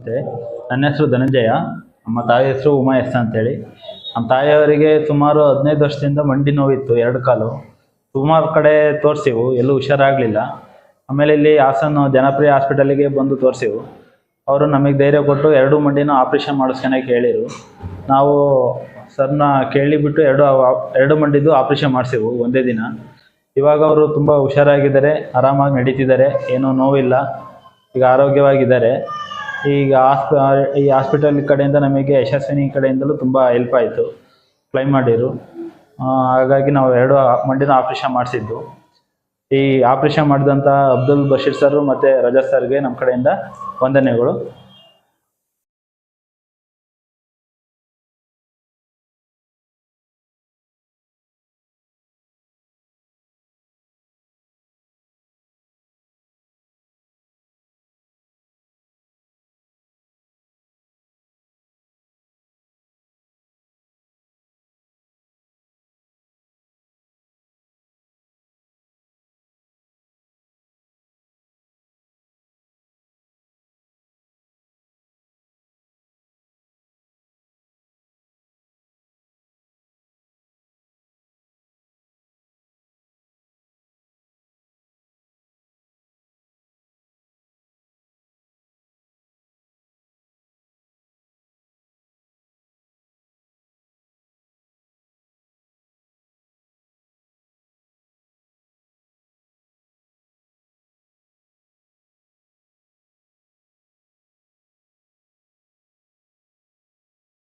ಮತ್ತೆ ನನ್ನ ಹೆಸರು ಧನಂಜಯ, ನಮ್ಮ ತಾಯಿ ಹೆಸರು ಉಮಾ ಎಸ್ ಅಂತೇಳಿ. ನಮ್ಮ ತಾಯಿಯವರಿಗೆ ಸುಮಾರು 15 ವರ್ಷದಿಂದ ಮಂಡಿ ನೋವಿತ್ತು, 2 ಕಾಲು. ಸುಮಾರು ಕಡೆ ತೋರಿಸಿವು, ಎಲ್ಲೂ ಹುಷಾರಾಗಲಿಲ್ಲ. ಆಮೇಲೆ ಇಲ್ಲಿ ಹಾಸನ ಜನಪ್ರಿಯ ಹಾಸ್ಪಿಟಲಿಗೆ ಬಂದು ತೋರಿಸಿವು. ಅವರು ನಮಗೆ ಧೈರ್ಯ ಕೊಟ್ಟು 2 ಮಂಡಿನೂ ಆಪ್ರೇಷನ್ ಮಾಡಿಸ್ಕೊಳಕ್ಕೆ ಹೇಳಿರು. ನಾವು ಸರ್ನ ಕೇಳಿಬಿಟ್ಟು ಎರಡು ಮಂಡಿದು ಆಪ್ರೇಷನ್ ಮಾಡಿಸಿವು ಒಂದೇ ದಿನ. ಇವಾಗ ಅವರು ತುಂಬ ಹುಷಾರಾಗಿದ್ದಾರೆ, ಆರಾಮಾಗಿ ನಡೀತಿದ್ದಾರೆ, ಏನೂ ನೋವಿಲ್ಲ, ಈಗ ಆರೋಗ್ಯವಾಗಿದ್ದಾರೆ. ಈಗ ಈ ಹಾಸ್ಪಿಟಲ್ ಕಡೆಯಿಂದ ನಮಗೆ ಯಶಸ್ವಿನಿ ಕಡೆಯಿಂದಲೂ ತುಂಬ ಹೆಲ್ಪ್ ಆಯಿತು, ಕ್ಲೈಮ್ ಮಾಡಿರು. ಹಾಗಾಗಿ ನಾವು 2 ಮಂಡಿನ ಆಪ್ರೇಷನ್ ಮಾಡಿಸಿದ್ದು. ಈ ಆಪ್ರೇಷನ್ ಮಾಡಿದಂಥ ಅಬ್ದುಲ್ ಬಶೀರ್ ಸರ್ ಮತ್ತು ರಜತ್ ಸರ್ಗೆ ನಮ್ಮ ಕಡೆಯಿಂದ ವಂದನೆಗಳು.